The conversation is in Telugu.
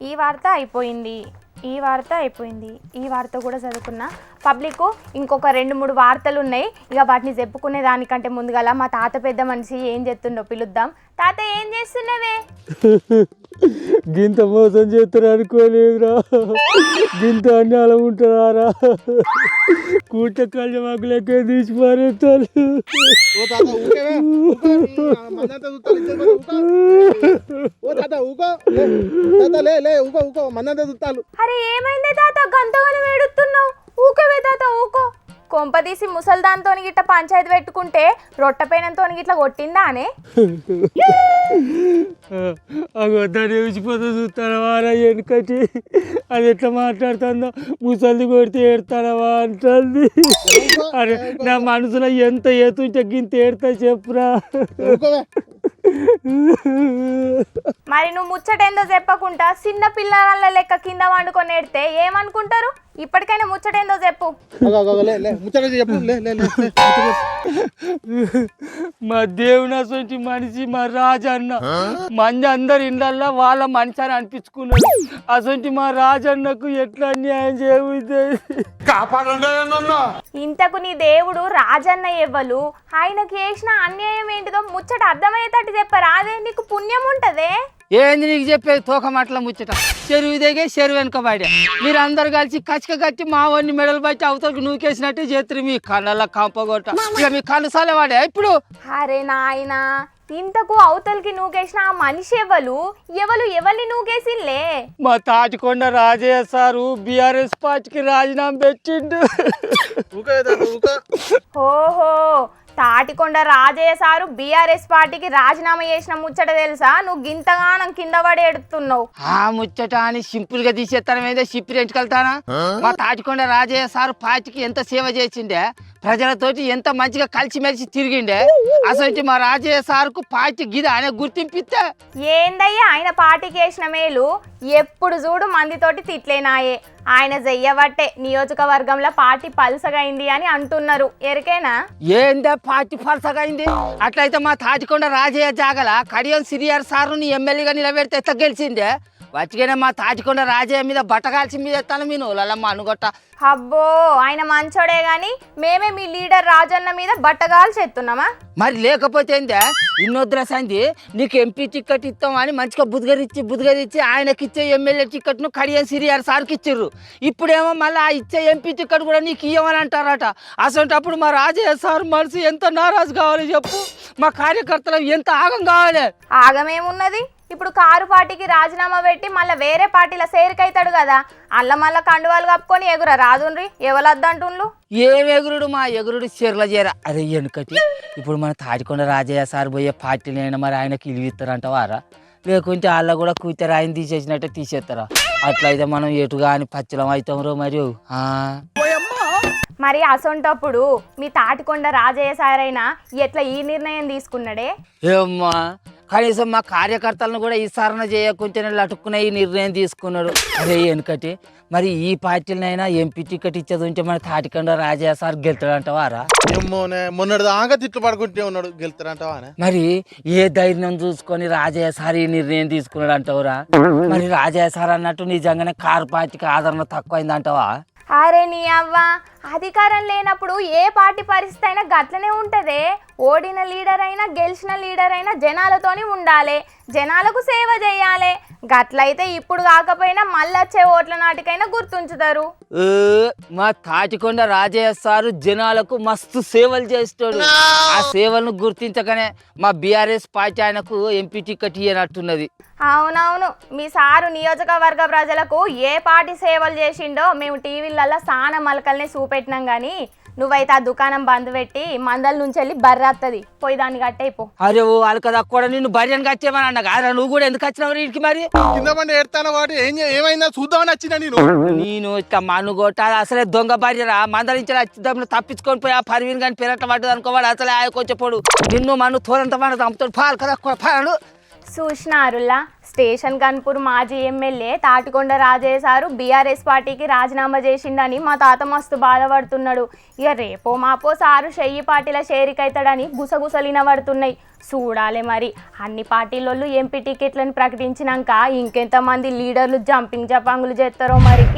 ఈ వార్త అయిపోయింది, ఈ వార్త అయిపోయింది, ఈ వార్త కూడా చదువుకున్నా. పబ్లిక్ ఇంకొక 2-3 వార్తలు ఉన్నాయి. ఇక వాటిని చెప్పుకునే దానికంటే ముందుగల మా తాత పెద్ద మనిషి ఏం చేస్తుండో పిలుద్దాం. తాత ఏం చేస్తున్నవే? గింత మోసం చేస్తారు అనుకోలేదురా, గింత అన్యాయం ఉంటుందారా, కూట కళ్ళ మాకు లెక్క తీసి పారేస్తారు. అరే ఏమైందే తాత, గంతగానం ఏడుస్తున్నావు? ఊకవే తాత ఊకో. కొంపదీసి ముసల్దాంతో గిట్ట పంచాయతీ పెట్టుకుంటే రొట్టపైనంతో గిట్లా కొట్టిందా అనే? దాన్ని వేసిపోతే చూస్తానవా వెనుకటి, అది ఎట్లా మాట్లాడుతుందో, ముసలిది కొడితే ఏడతానవా అంటుంది. అరే నా మనసులో ఎంత ఎత్తుంటే గింత ఏడతా చెప్పురా. మరి నువ్వు ముచ్చటేందో చెప్పకుండా చిన్న పిల్లల లెక్క కింద వండుకొని ఏడితే ఏమనుకుంటారు? ఇప్పటికైనా ముచ్చటేందో చెప్పు. మా దేవుని అసొంటి మనిషి మా రాజన్న, మంది అందరు ఇళ్ళల్లో వాళ్ళ మనిషి అని అనిపించుకున్నాడు. అసొంటి మా రాజన్నకు ఎట్లా అన్యాయం చేయబోతుంది? ఇంతకు నీ దేవుడు రాజన్న ఎవ్వలు, ఆయనకి చేసిన అన్యాయం ఏంటిదో ముచ్చట అర్థమయ్యేటట్టు చెప్పరా? అదే నీకు పుణ్యం ఉంటదే. ఏంది నీకు చెప్పేది? తోకమట్ల ముచ్చట. చెరువు దిగే చెరువు వెనుకబడే మీరు అందరు కలిసి కచ్చిక కట్టి మా వాడిని మెడలు బట్టి అవతలకు నూకేసినట్టే చేతురు. మీ కళ్ళ కంపగొట్ట ఇక మీ కళ్ళు సాలేవాడే ఇప్పుడు. అరే నాయనా, ఇంతకు అవతలకి నూకేసిన ఆ మనిషి ఎవరిని నూకేసిల్లే? మా తాటికొండ రాజయ్య సారు బీఆర్ఎస్ పార్టీకి రాజీనామా పెట్టిండు. ఓహో, తాటికొండ రాజయ్య సారు బీఆర్ఎస్ పార్టీకి రాజీనామా చేసిన ముచ్చట తెలుసా? నువ్వు గింతగానం కింద పడి ఎడుతున్నావు. ఆ ముచ్చట అని సింపుల్ గా తీసేస్తాను మీద సిప్పి ఎంచుకెళ్తానా? మా తాటికొండ రాజయ్య సారు పార్టీకి ఎంత సేవ చేసిండే, ప్రజలతోటి ఎంత మంచిగా కలిసిమెలిసి తిరిగిండే. అసలు మా రాజయ్య సార్కు పార్టీ గిద ఆయన గుర్తింపిస్తే ఏందయ్యా ఆయన పార్టీకి వేసిన మేలు? ఎప్పుడు చూడు మందితోటి తిట్లేనాయే. ఆయన చెయ్యబట్టే నియోజకవర్గంలో పార్టీ పల్సగైంది అని అంటున్నారు. ఎరికేనా? ఏందా పార్టీ పలసగైంది? అట్లయితే మా తాటికొండ రాజయ్య జాగల కడియం సిరియార్ సార్ను ఎమ్మెల్యేగా నిలబెడితే ఎట్లా గెలిచిందే? వచ్చిగానే మా తాటికొండ రాజయ్య మీద బట్టగాల్చి మీద ఎత్తాను మీ నోళ్ళమ్మ అనుగొట్ట. అబ్బో, ఆయన మంచోడే గాని మేమే మీ లీడర్ రాజన్న మీద బట్టగాల్చి ఎత్తున్నామా? మరి లేకపోతే ఏందే? ఇన్నొద్దుల సంది నీకు ఎంపీ టికెట్ ఇస్తామని మంచిగా బుద్గరిచ్చి ఆయనకి ఇచ్చే ఎమ్మెల్యే టికెట్ను కడియం సిరియార్ సార్కి ఇచ్చిర్రు. ఇప్పుడేమో మళ్ళీ ఆ ఇచ్చే ఎంపీ టికెట్ కూడా నీకు ఇవ్వమని అంటారట. అసలు మా రాజయ్య సార్ మనసు ఎంత నారాజు కావాలి చెప్పు? మా కార్యకర్తలు ఎంత ఆగం కావాలి? ఆగమేమున్నది? ఇప్పుడు కారు పార్టీకి రాజీనామా పెట్టి మళ్ళీ వేరే పార్టీల సేరికైతాడు కదా, అల్ల మళ్ళా కండువాలు కప్పుకొని ఎగుర రాదుండ్రి ఎవలద్దంటుండ్లు. ఏం ఎగురుడు? మా ఎగురుడు చెర్ల చేర. అరే వెనుకటి ఇప్పుడు మన తాటికొండ రాజయ్య సార్ పోయే పార్టీలైనా మరి ఆయనకి ఇలువిస్తారంటవారా? లేకుంటే వాళ్ళ కూడా కూర్చొని ఆయన తీసేసినట్టే తీసేస్తారా? అట్లయితే మనం ఎటుగా అని పచ్చలం అవుతాం రో. మరి అసొంటప్పుడు మీ తాటికొండ రాజయ్య సార్ అయినా ఎట్లా ఈ నిర్ణయం తీసుకున్నాడే? ఏమ్మా, కనీసం మా కార్యకర్తలను కూడా విచారణ చేయకుంటేనే లటుక్కునే ఈ నిర్ణయం తీసుకున్నాడు. అరే వెనుకటి మరి ఈ పార్టీలనైనా ఎంపీ టికెట్ ఇచ్చేది ఉంటే మన తాటికొండ రాజయ్య సార్ గెలుతాడంటవారా? మొన్నటి దాకా తిట్లు పడుకుంటే ఉన్నాడు, గెలుతాడంటవా? మరి ఏ ధైర్యం చూసుకొని రాజయ్య సార్ ఈ నిర్ణయం తీసుకున్నాడు అంటావురా? మరి రాజయ్య సార్ అన్నట్టు నిజంగానే కారు పార్టీకి ఆదరణ తక్కువైంది అంటావా? అరే నీ అవ్వ, అధికారం లేనప్పుడు ఏ పార్టీ పరిస్థితి అయినా గట్లనే ఉంటదే. ఓడిన లీడర్ అయినా గెలిచిన లీడర్ అయినా జనాలతోని ఉండాలి, జనాలకు సేవ చేయాలి. గట్లయితే ఇప్పుడు కాకపోయినా మళ్ళొచ్చే ఓట్ల నాటికైనా గుర్తుంచుతారు. మా తాటికొండ రాజయ్య సారు జనాలకు మస్తు సేవలు చేస్తాడు. ఆ సేవలను గుర్తించగానే మా బీఆర్ఎస్ పార్టీ ఆయనకు ఎంపీ టికెట్ ఇయ్యనట్టున్నది. అవునవును, మీ సారు నియోజకవర్గ ప్రజలకు ఏ పార్టీ సేవలు చేసిండో మేము టీవీలలో సానా మలకల్ని చూపెట్టినాం గానీ నువ్వైతే ఆ దుకాణం బంద్ పెట్టి మందల నుంచి వెళ్ళి బర్రెత్తది పోయి దాన్ని కట్టయిపో. అరే ఓ వాళ్ళకదా కూడా నిన్ను బర్రెని కచ్చేమని అన్నగా నువ్వు కూడా ఎందుకు వచ్చినావు ఇంటికి? మరి కింద పండి ఏడతాను వాడు ఏమైందా చూద్దామని వచ్చినా నేను ఇట్లా మనుగోట అసలే దొంగ బర్రెరా. మందలించి వచ్చిద్దాం తప్పించుకొని పోయి ఆ పరివిని కానీ పెరట పడ్డది అనుకోవాడు. అసలే ఆయకొచ్చేపోడు నిన్ను మను తోరంత పడదు అమ్ముతాడు. పాలు కదా పాడు. చూసినారులా స్టేషన్ కన్పూర్ మాజీ ఎమ్మెల్యే తాటికొండ రాజయ్య సారు బీఆర్ఎస్ పార్టీకి రాజీనామా చేసిండని మా తాత మస్తు బాధపడుతున్నాడు. ఇక రేపో మాపో సారు చెయ్యి పార్టీల షేరికైతాడని గుసగుసలినబడుతున్నాయి. చూడాలి మరి అన్ని పార్టీలోళ్ళు ఎంపీ టికెట్లను ప్రకటించినాక ఇంకెంతమంది లీడర్లు జంపింగ్ జపాంగులు చేస్తారో మరి.